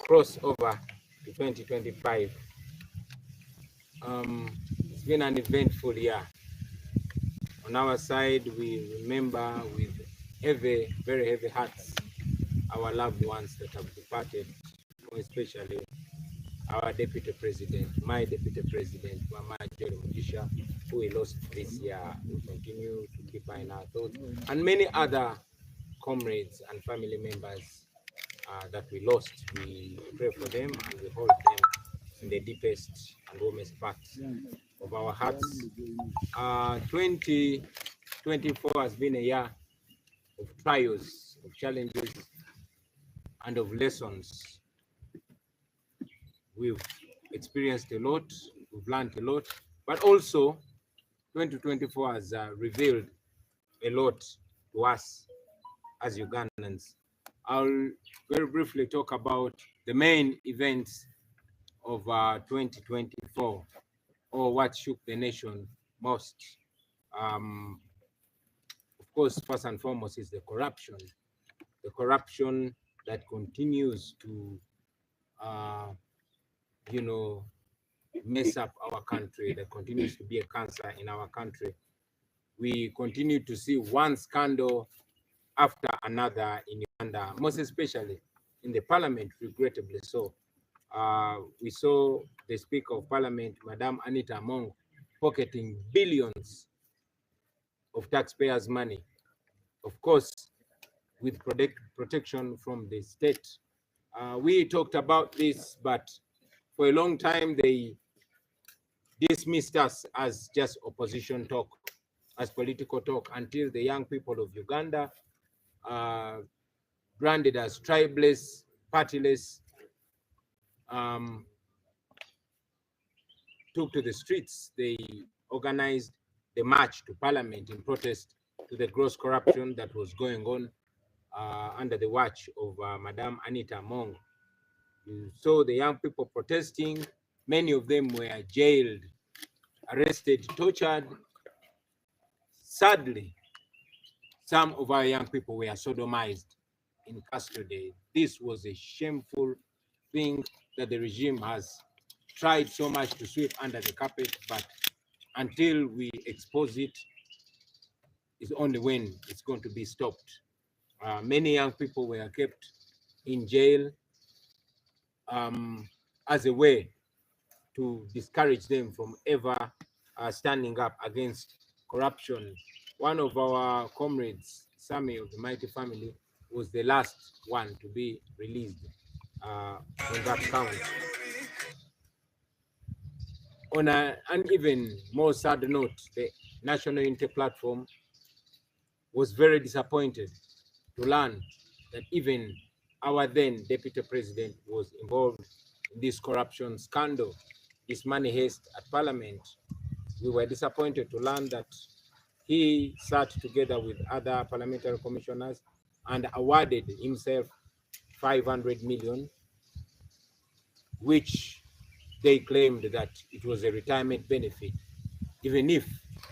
cross over to 2025. It's been an eventful year. On our side, we remember with heavy, very heavy hearts our loved ones that have departed, more especially our deputy president, my deputy president, Mama Joy Mugisha, who we lost this year. We continue to keep her in our thoughts, and many other comrades and family members that we lost. We pray for them and we hold them in the deepest and warmest parts of our hearts. 2024 has been a year of trials, of challenges, and of lessons. We've experienced a lot, we've learned a lot, but also 2024 has revealed a lot to us as Ugandans. I'll very briefly talk about the main events of 2024, or what shook the nation most. Of course, first and foremost is the corruption that continues to mess up our country, that continues to be a cancer in our country. We continue to see one scandal after another in Uganda, most especially in the parliament, regrettably so. We saw the Speaker of Parliament, Madam Anita Among, pocketing billions of taxpayers' money, of course, with protection from the state. We talked about this, but for a long time they dismissed us as just opposition talk, as political talk, until the young people of Uganda, branded as tribeless, partyless, took to the streets. They organized the march to Parliament in protest to the gross corruption that was going on under the watch of Madam Anita Among. You saw the young people protesting. Many of them were jailed, arrested, tortured. Sadly, some of our young people were sodomized in custody. This was a shameful thing that the regime has tried so much to sweep under the carpet, but until we expose it, is only when it's going to be stopped. Many young people were kept in jail as a way to discourage them from ever standing up against corruption. One of our comrades, Sammy of the Mighty Family, was the last one to be released on that count. On an even more sad note, the National Unity Platform was very disappointed to learn that even our then Deputy President was involved in this corruption scandal, this money heist at Parliament. We were disappointed to learn that he sat together with other parliamentary commissioners and awarded himself 500 million, which they claimed that it was a retirement benefit. Even if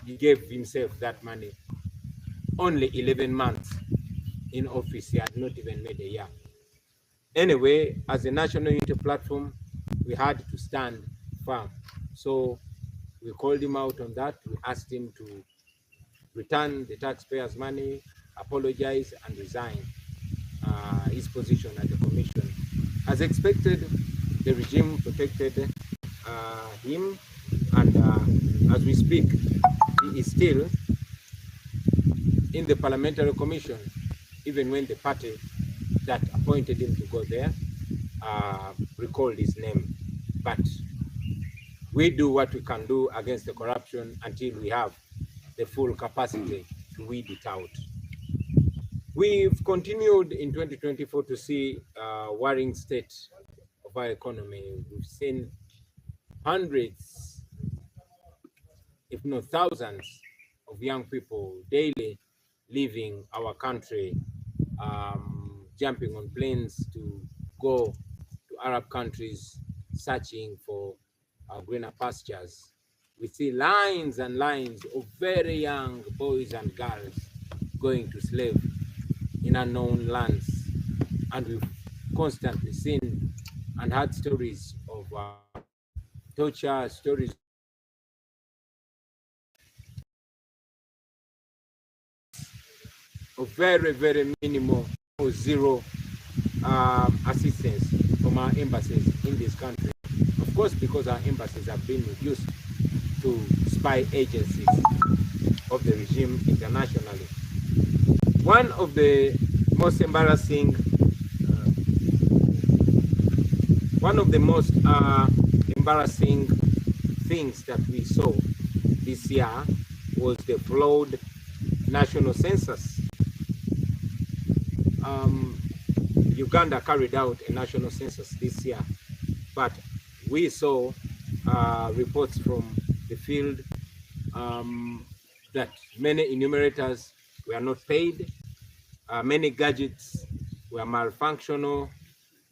he gave himself that money, only 11 months in office, he had not even made a year. Anyway, as a National Unity Platform, we had to stand firm. So we called him out on that. We asked him to return the taxpayers' money, apologize, and resign his position at the commission. As expected, the regime protected him, and as we speak, he is still in the parliamentary commission, even when the party that appointed him to go there recalled his name. But we do what we can do against the corruption until we have the full capacity to weed it out. We've continued in 2024 to see a worrying state of our economy. We've seen hundreds, if not thousands, of young people daily leaving our country, jumping on planes to go to Arab countries, searching for greener pastures. We see lines and lines of very young boys and girls going to slave in unknown lands. And we've constantly seen and had stories of torture, stories of very, very minimal or zero assistance from our embassies in this country. Of course, because our embassies have been reduced to spy agencies of the regime internationally. One of the most embarrassing, embarrassing things that we saw this year was the flawed national census. Uganda carried out a national census this year, but we saw reports from the field that many enumerators were not paid, many gadgets were malfunctional,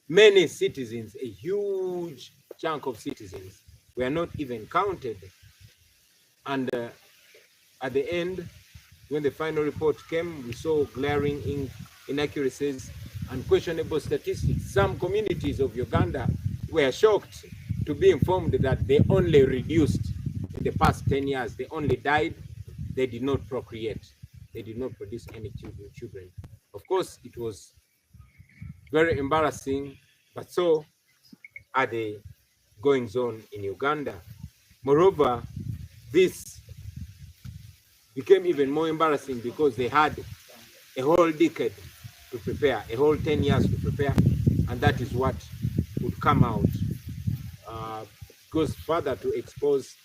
many citizens, a huge chunk of citizens, were not even counted. And at the end, when the final report came, we saw glaring inaccuracies and questionable statistics. Some communities of Uganda were shocked to be informed that they only reduced in the past 10 years. They only died. They did not procreate. They did not produce any children. Of course, it was very embarrassing, but so are the goings on in Uganda. Moreover, this became even more embarrassing because they had a whole decade to prepare, a whole 10 years to prepare, and that is what would come out. Goes further to expose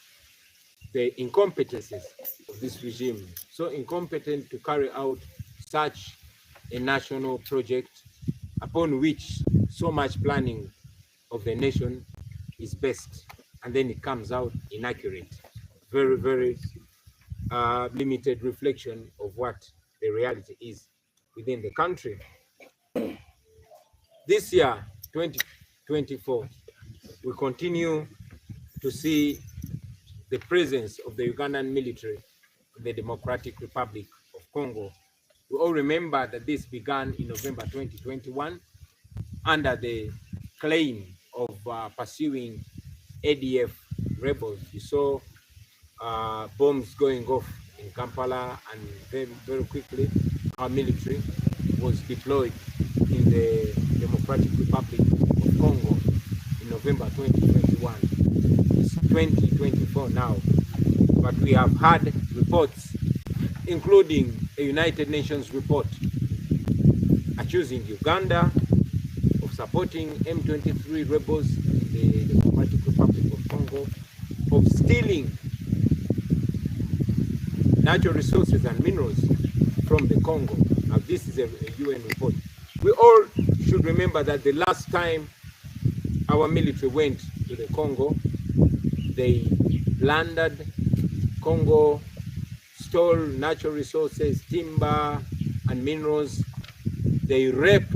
the incompetencies of this regime, so incompetent to carry out such a national project upon which so much planning of the nation is based, and then it comes out inaccurate. Very, very limited reflection of what the reality is within the country. This year, 2024, we continue to see the presence of the Ugandan military in the Democratic Republic of Congo. We all remember that this began in November 2021 under the claim of pursuing ADF rebels. You saw bombs going off in Kampala, and very, very quickly our military was deployed in the Democratic Republic of Congo in November 2021. It's 2024 now, but we have had reports, including a United Nations report accusing Uganda of supporting M23 rebels in the Democratic Republic of Congo, of stealing natural resources and minerals from the Congo. Now, this is a UN report. We all should remember that the last time our military went to the Congo, they plundered Congo, stole natural resources, timber and minerals. They raped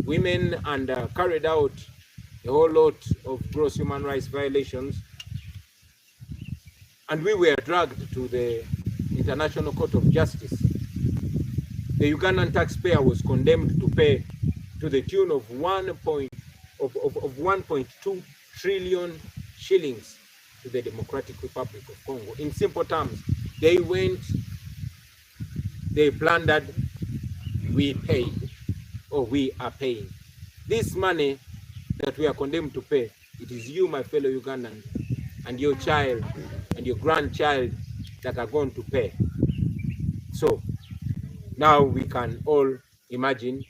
women and carried out a whole lot of gross human rights violations. And we were dragged to the International Court of Justice. The Ugandan taxpayer was condemned to pay to the tune of 1.2 trillion shillings to the Democratic Republic of Congo. In simple terms, they went, they plundered, we paid, or we are paying. This money that we are condemned to pay, it is you, my fellow Ugandans, and your child and your grandchild that are going to pay. So now we can all imagine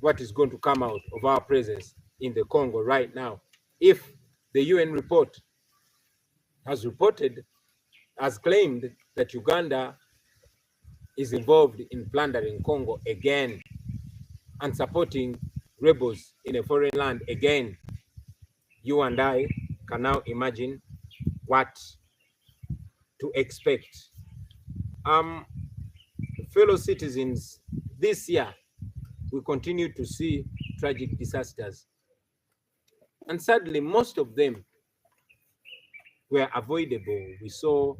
what is going to come out of our presence in the Congo right now. If the UN report has claimed that Uganda is involved in plundering Congo again and supporting rebels in a foreign land again, you and I can now imagine what to expect. Fellow citizens, this year we continue to see tragic disasters, and sadly most of them were avoidable. We saw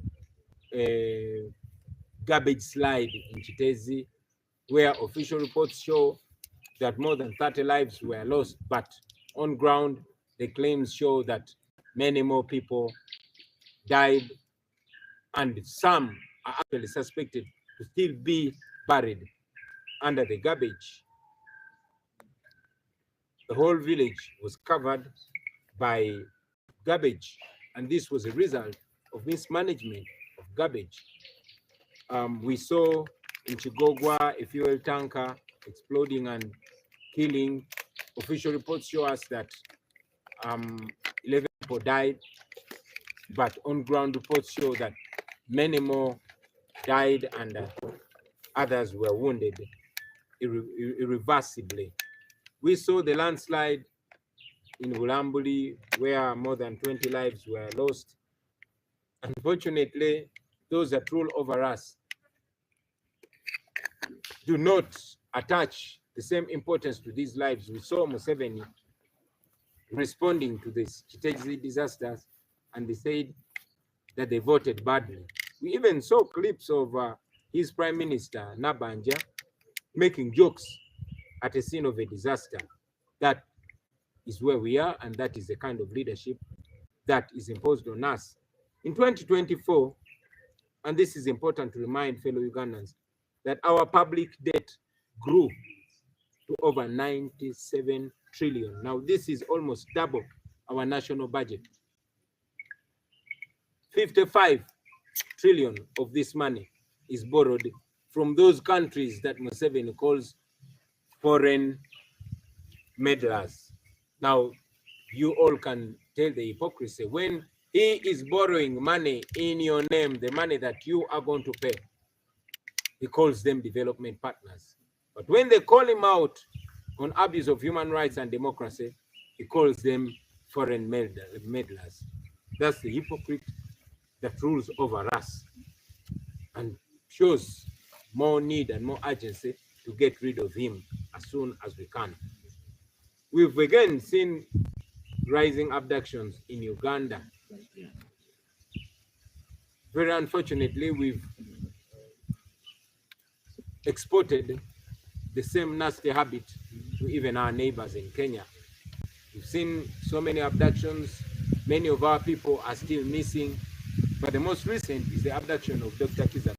a garbage slide in Chitezi, where official reports show that more than 30 lives were lost, but On ground, the claims show that many more people died, and some are actually suspected to still be buried under the garbage. The whole village was covered by garbage, and this was a result of mismanagement of garbage. We saw in Chigogwa a fuel tanker exploding and killing. Official reports show us that 11 people died, but on-ground reports show that many more died and others were wounded irreversibly. We saw the landslide in Bulambuli, where more than 20 lives were lost. Unfortunately, those that rule over us do not attach the same importance to these lives. We saw Museveni responding to this Chitezi disasters, and they said that they voted badly. We even saw clips of his Prime Minister, Nabanja, making jokes at a scene of a disaster. That is where we are, and that is the kind of leadership that is imposed on us. In 2024, and this is important to remind fellow Ugandans, that our public debt grew to over 97 trillion. Now, this is almost double our national budget. 55 trillion of this money is borrowed from those countries that Museveni calls foreign meddlers. Now, you all can tell the hypocrisy. When he is borrowing money in your name, the money that you are going to pay, he calls them development partners. But when they call him out on abuse of human rights and democracy, he calls them foreign meddlers. That's the hypocrite that rules over us and shows more need and more urgency to get rid of him as soon as we can. We've again seen rising abductions in Uganda. Very unfortunately, we've exported the same nasty habit to even our neighbors in Kenya. We've seen so many abductions. Many of our people are still missing. But the most recent is the abduction of Dr. Kiza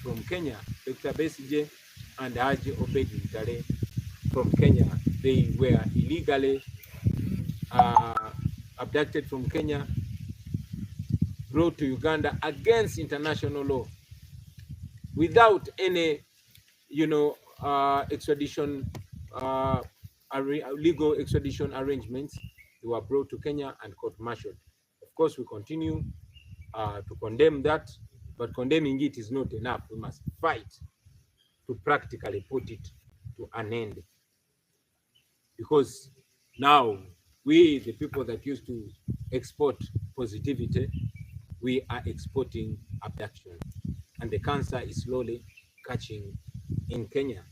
from Kenya, Dr. Besije and Haji Obedi Mtale from Kenya. They were illegally abducted from Kenya, brought to Uganda against international law, without any, extradition, legal extradition arrangements. They were brought to Kenya and court-martialed. Of course, we continue to condemn that, but condemning it is not enough. We must fight to practically put it to an end. Because now, we, the people that used to export positivity, we are exporting abduction. And the cancer is slowly catching in Kenya.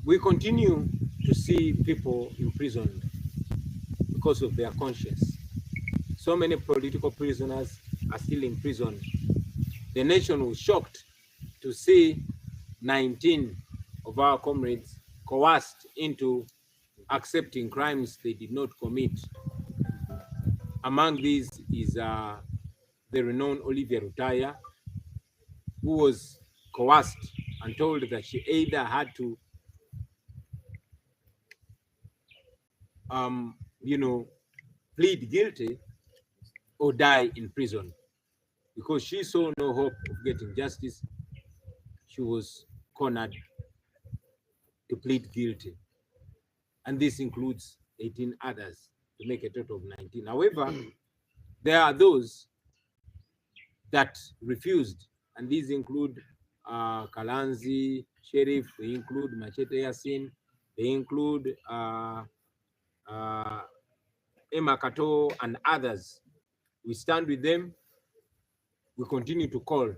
We continue to see people imprisoned because of their conscience. So many political prisoners are still in prison. The nation was shocked to see 19 of our comrades coerced into accepting crimes they did not commit. Among these is the renowned Olivia Rutaya, who was coerced and told that she either had to plead guilty or die in prison. Because she saw no hope of getting justice, she was cornered to plead guilty. And this includes 18 others, to make a total of 19. However, there are those that refused, and these include Kalanzi, Sheriff, they include Machete Yasin, they include Emma Kato and others. We stand with them. We continue to call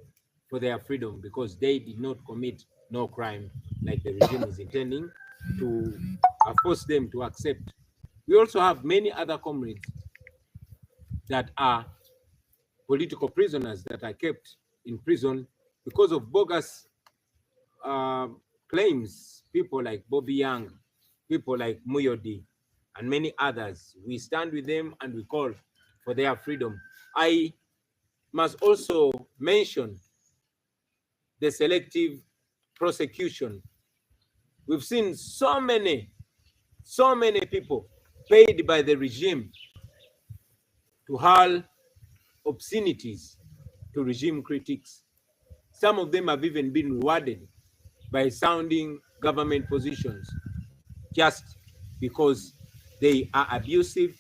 for their freedom because they did not commit no crime like the regime is intending to force them to accept. We also have many other comrades that are political prisoners that are kept in prison because of bogus claims. People like Bobi Young, people like Muyodi and many others. We stand with them and we call for their freedom. I must also mention the selective prosecution. We've seen so many people paid by the regime to hurl obscenities to regime critics. Some of them have even been rewarded by sounding government positions just because they are abusive,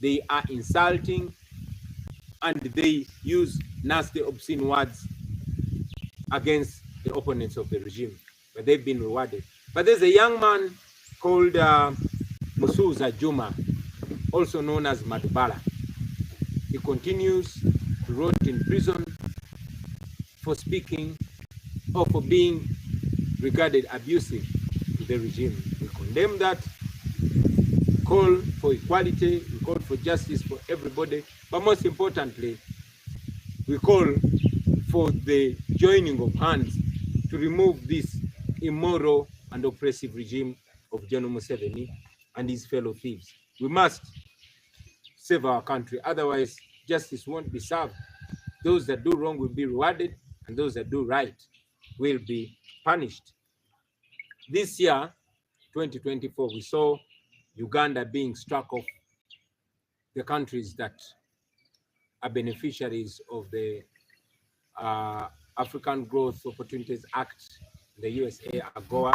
they are insulting, and they use nasty, obscene words against the opponents of the regime. But they've been rewarded. But there's a young man called Musuza Juma, also known as Madubala. He continues to rot in prison for speaking or for being regarded abusive to the regime. We condemn that, call for equality, we call for justice for everybody, but most importantly, we call for the joining of hands to remove this immoral and oppressive regime of General Museveni and his fellow thieves. We must save our country, otherwise justice won't be served. Those that do wrong will be rewarded, and those that do right will be punished. This year, 2024, we saw Uganda being struck off the countries that are beneficiaries of the African Growth Opportunities Act, the USA AGOA.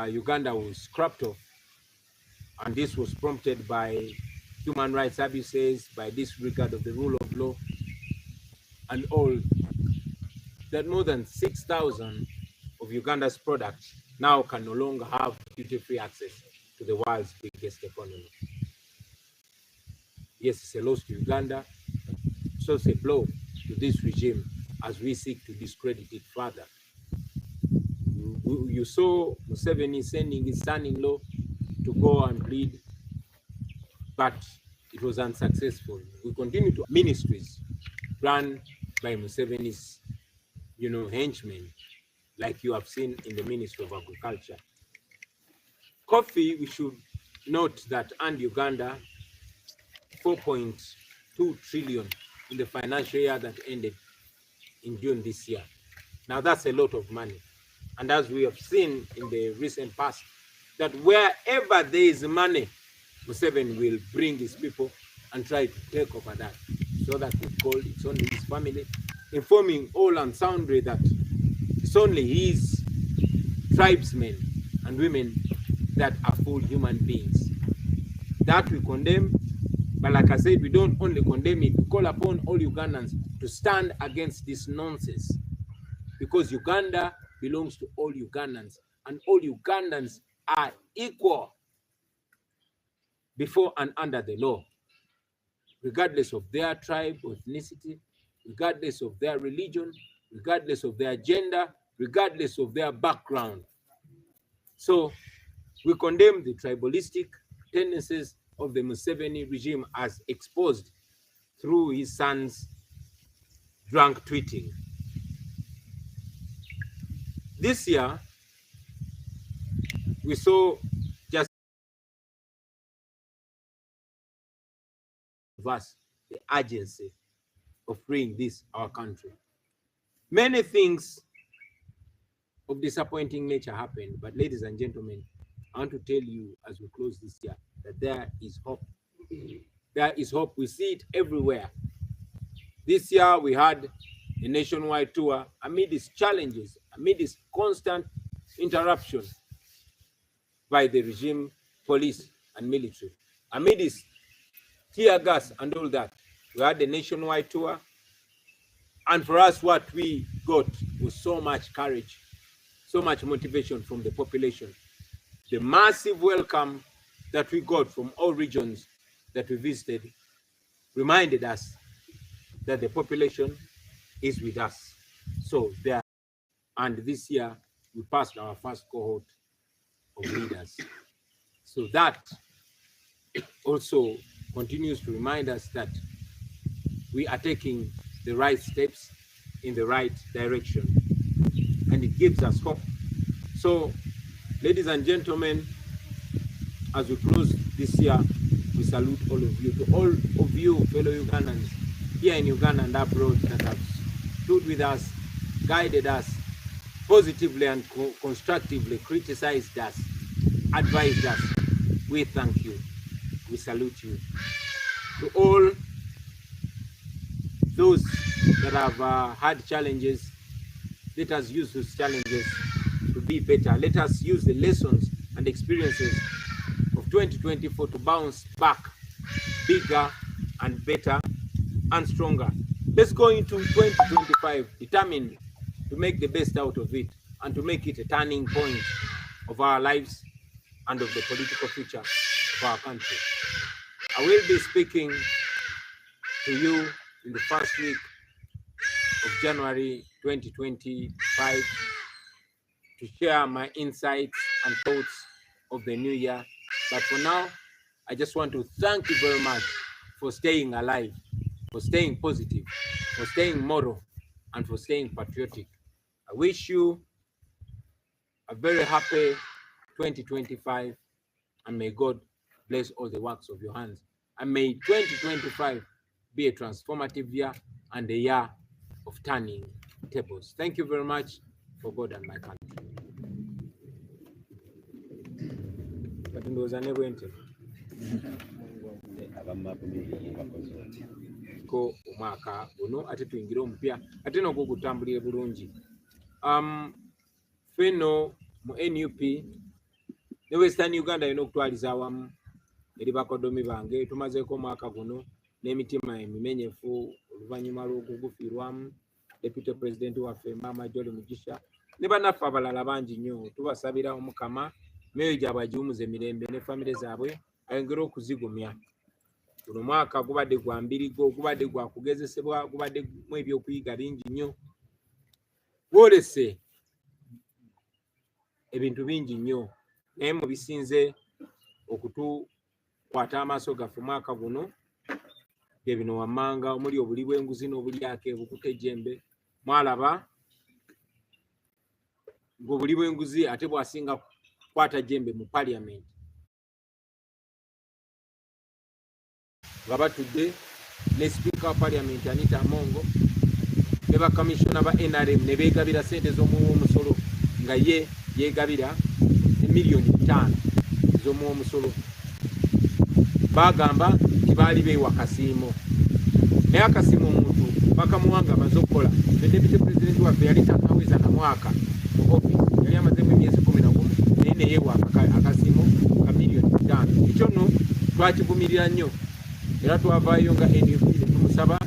Uganda was scrapped off, and this was prompted by human rights abuses, by disregard of the rule of law, and all that. More than 6,000 of Uganda's products now can no longer have duty-free access to the world's biggest economy. Yes, it's a loss to Uganda. It's also a blow to this regime as we seek to discredit it further. You saw Museveni sending his son-in-law to go and lead, but it was unsuccessful. We continue to ministries run by Museveni's, henchmen, like you have seen in the Ministry of Agriculture. Coffee, we should note that earned Uganda 4.2 trillion in the financial year that ended in June this year. Now that's a lot of money. And as we have seen in the recent past, that wherever there is money, Museveni will bring his people and try to take over that. So that we call it's only his family, informing all and sundry that it's only his tribesmen and women that are full human beings. That we condemn, but like I said, we don't only condemn it, we call upon all Ugandans to stand against this nonsense, because Uganda belongs to all Ugandans, and all Ugandans are equal before and under the law, regardless of their tribe or ethnicity, regardless of their religion, regardless of their gender, regardless of their background. So we condemn the tribalistic tendencies of the Museveni regime as exposed through his son's drunk tweeting. This year, we saw just the urgency of freeing this, our country. Many things of disappointing nature happened, but ladies and gentlemen, I want to tell you as we close this year that there is hope. There is hope. We see it everywhere. This year we had a nationwide tour amid these challenges, amid this constant interruption by the regime, police and military, amid this tear gas and all that. We had a nationwide tour, and for us what we got was so much courage, so much motivation from the population. The massive welcome that we got from all regions that we visited reminded us that the population is with us. So there, and this year we passed our first cohort of leaders. So that also continues to remind us that we are taking the right steps in the right direction, and it gives us hope. So, ladies and gentlemen, as we close this year, we salute all of you. To all of you, fellow Ugandans, here in Uganda and abroad, that have stood with us, guided us, positively and constructively criticized us, advised us, we thank you. We salute you. To all those that have had challenges, let us use those challenges to be better. Let us use the lessons and experiences of 2024 to bounce back bigger and better and stronger. Let's go into 2025 determined to make the best out of it and to make it a turning point of our lives and of the political future of our country. I will be speaking to you in the first week of January 2025 to share my insights and thoughts of the new year. But for now, I just want to thank you very much for staying alive, for staying positive, for staying moral, and for staying patriotic. I wish you a very happy 2025, and may God bless all the works of your hands. And may 2025 be a transformative year and a year of turning tables. Thank you very much for God and my country. Ko omwaka guno ate tuyingira omupya ate nogwo gutambulire bulungi. Feno mu NUP ne Western Uganda yino okutwaliza awamu eri bakodomi bange tumazeeko omwaka guno n'emitima emimenyefu oluvannyuma lw'okugufiirwamu Deputy President waffe Maama Jolly Mugisha ne bannaffe abalala bangi nnyo. Tubasabira Omukama myoyo gyabwe agiwumuze emirembe ne famire zaabwe ayongere okuzigumya. Guno mwaka gubadde gwa mbirigo, gubadde gwa kugezesebwa, gubadde mu ebyokuyiga bingi nnyo. Gwolese ebintu bingi nnyo naye mu bisinze okutukwata amaaso gaffe mwaka guno bye bino wammanga omuli obuli bw'enguzi n'obulyake bukuta ejjembe. Mwalaba ng'obuli bw'enguzi ate bwasinga kukwata jjembe mu Parliament nga batudde ne Speaker wa Parliament Anita Amongo ne bakamishona ba NRM ne beegabira ssente z'omuwoomusolo nga ye yeegabira emiliyoni 5 z'omuwoomusolo. Bagamba nti baali beewa kasiimo naye akasiimo omuntu bakamuwanga amaze okukola. Deputy President waffe yali takaweza na mwaka mu office, yali amazemu emyezi 11 naye neyeewa akasiimo ka miliyoni 5. Ekyo nno twakivumirira nnyo era twavaayo nga NUP ne tumusaba